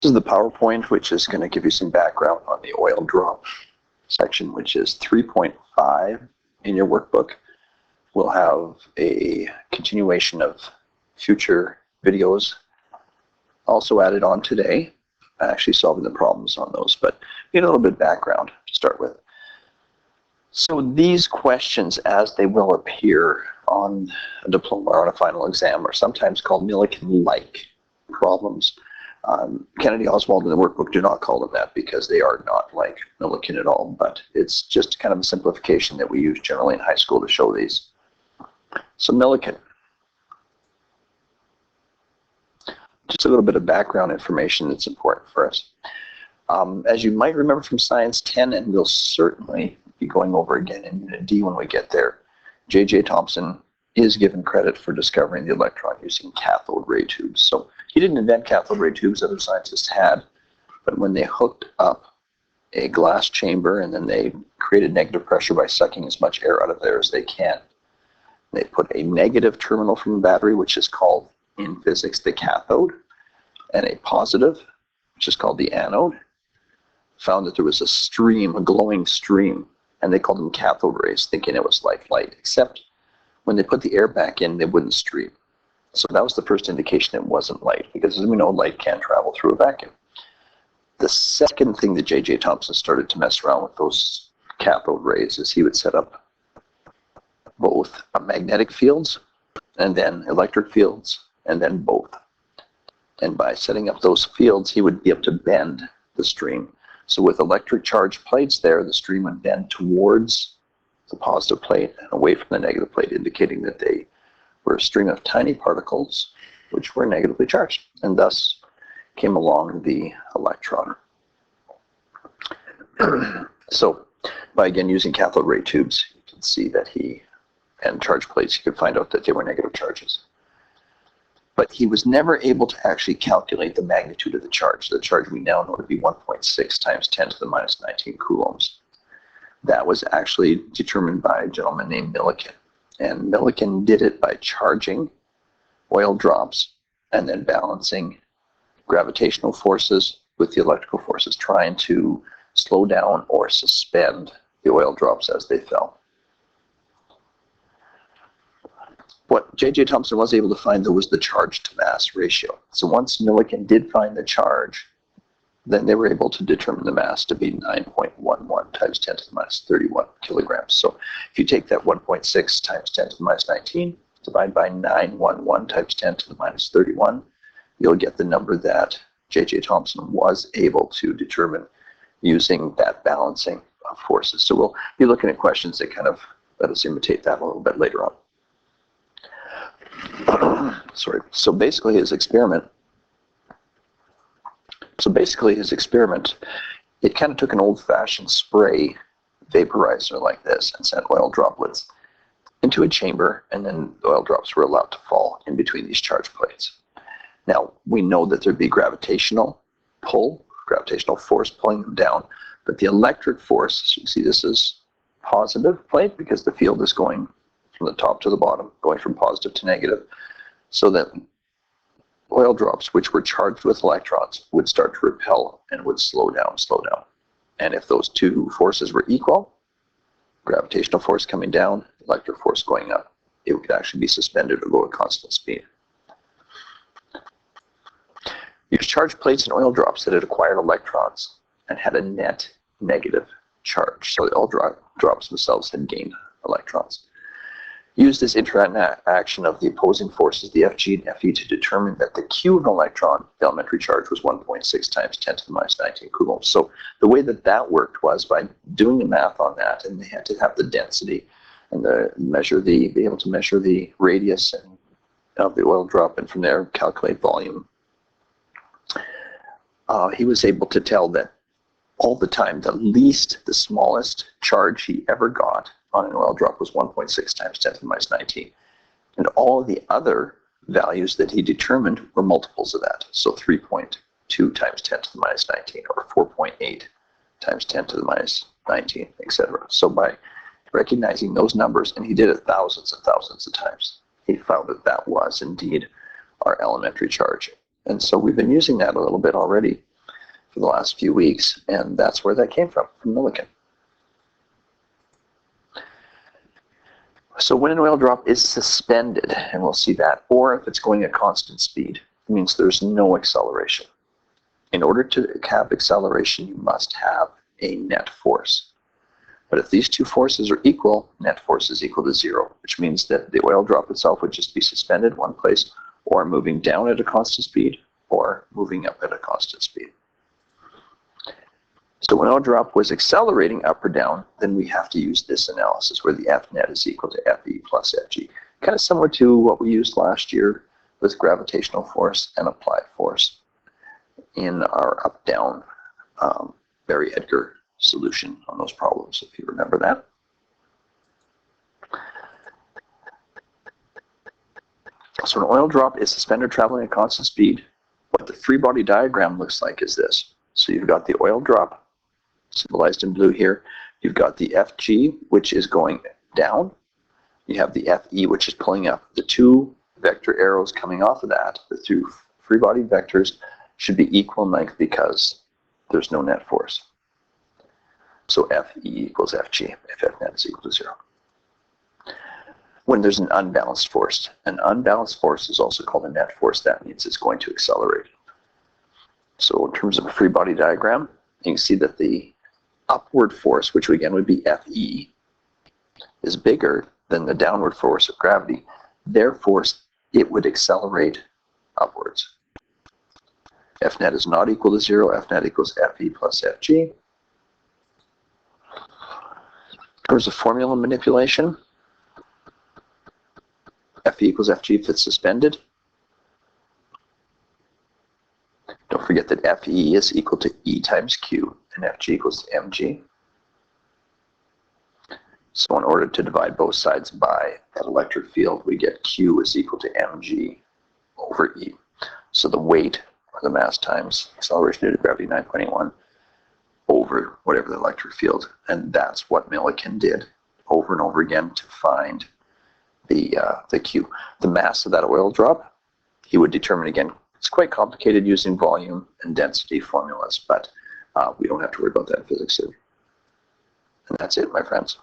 This is the PowerPoint, which is going to give you some background on the oil drop section, which is 3.5 in your workbook. We'll have a continuation of future videos also added on today, actually solving the problems on those, but get a little bit of background to start with. So these questions, as they will appear on a diploma or on a final exam, are sometimes called Millikan-like problems. Kennedy Oswald in the workbook do not call them that because they are not like Millikan at all, but it's just kind of a simplification that we use generally in high school to show these. So Millikan. Just a little bit of background information that's important for us. As you might remember from Science 10, and we'll certainly be going over again in Unit D when we get there, J.J. Thomson is given credit for discovering the electron using cathode ray tubes. So he didn't invent cathode ray tubes, other scientists had, but when they hooked up a glass chamber and then they created negative pressure by sucking as much air out of there as they can, they put a negative terminal from a battery, which is called in physics the cathode, and a positive, which is called the anode, found that there was a stream, a glowing stream, and they called them cathode rays, thinking it was like light, except when they put the air back in, they wouldn't stream. So that was the first indication it wasn't light, because as we know, light can't travel through a vacuum. The second thing that J.J. Thomson started to mess around with those cathode rays is he would set up both magnetic fields and then electric fields and then both. And by setting up those fields, he would be able to bend the stream. So with electric charged plates there, the stream would bend towards the positive plate and away from the negative plate, indicating that they were a stream of tiny particles which were negatively charged, and thus came along the electron. So by again using cathode ray tubes, you can see that and charge plates, you could find out that they were negative charges. But he was never able to actually calculate the magnitude of the charge. The charge we now know to be 1.6 times 10 to the minus 19 coulombs. That was actually determined by a gentleman named Millikan. And Millikan did it by charging oil drops and then balancing gravitational forces with the electrical forces, trying to slow down or suspend the oil drops as they fell. What J.J. Thomson was able to find, though, was the charge to mass ratio. So once Millikan did find the charge, then they were able to determine the mass to be 9.11 times 10 to the minus 31 kilograms. So if you take that 1.6 times 10 to the minus 19, divide by 911 times 10 to the minus 31, you'll get the number that J.J. Thomson was able to determine using that balancing of forces. So we'll be looking at questions that kind of let us imitate that a little bit later on. Sorry. So basically his experiment, it kind of took an old-fashioned spray vaporizer like this and sent oil droplets into a chamber, and then the oil drops were allowed to fall in between these charge plates. Now, we know that there'd be gravitational force pulling them down, but the electric force, as you can see, this is positive plate because the field is going from the top to the bottom, going from positive to negative, so that oil drops, which were charged with electrons, would start to repel and would slow down. And if those two forces were equal, gravitational force coming down, electric force going up, it would actually be suspended or go at constant speed. Use charged plates and oil drops that had acquired electrons and had a net negative charge. So the oil drops themselves had gained electrons. Use this interaction of the opposing forces, the Fg and Fe, to determine that the Q of an electron, the elementary charge, was 1.6 times 10 to the minus 19 coulombs. So the way that worked was by doing the math on that, and they had to have the density and be able to measure the radius of the oil drop, and from there calculate volume. He was able to tell that all the time, the smallest charge he ever got on an oil drop was 1.6 times 10 to the minus 19. And all of the other values that he determined were multiples of that. So 3.2 times 10 to the minus 19, or 4.8 times 10 to the minus 19, etc. So by recognizing those numbers, and he did it thousands and thousands of times, he found that was indeed our elementary charge. And so we've been using that a little bit already for the last few weeks, and that's where that came from Millikan. So when an oil drop is suspended, and we'll see that, or if it's going at constant speed, it means there's no acceleration. In order to have acceleration, you must have a net force. But if these two forces are equal, net force is equal to 0, which means that the oil drop itself would just be suspended one place, or moving down at a constant speed, or moving up at a constant speed. So when oil drop was accelerating up or down, then we have to use this analysis where the F net is equal to Fe plus Fg. Kind of similar to what we used last year with gravitational force and applied force in our up-down Barry Edgar solution on those problems, if you remember that. So an oil drop is suspended traveling at constant speed. What the free body diagram looks like is this. So you've got the oil drop, symbolized in blue here. You've got the Fg, which is going down. You have the Fe, which is pulling up. The two vector arrows coming off of that, the two free body vectors, should be equal in length because there's no net force. So Fe equals Fg if F net is equal to 0. When there's an unbalanced force is also called a net force. That means it's going to accelerate. So in terms of a free body diagram, you can see that the upward force, which again would be Fe, is bigger than the downward force of gravity. Therefore, it would accelerate upwards. F net is not equal to 0. F net equals Fe plus Fg. There's a formula manipulation. Fe equals Fg if it's suspended. Don't forget that Fe is equal to E times Q, and Fg equals to mg. So in order to divide both sides by that electric field, we get Q is equal to mg over E. So the weight, or the mass times acceleration due to gravity 9.81, over whatever the electric field. And that's what Millikan did over and over again to find the Q. The mass of that oil drop, he would determine again. It's quite complicated using volume and density formulas, but we don't have to worry about that in physics here. And that's it, my friends.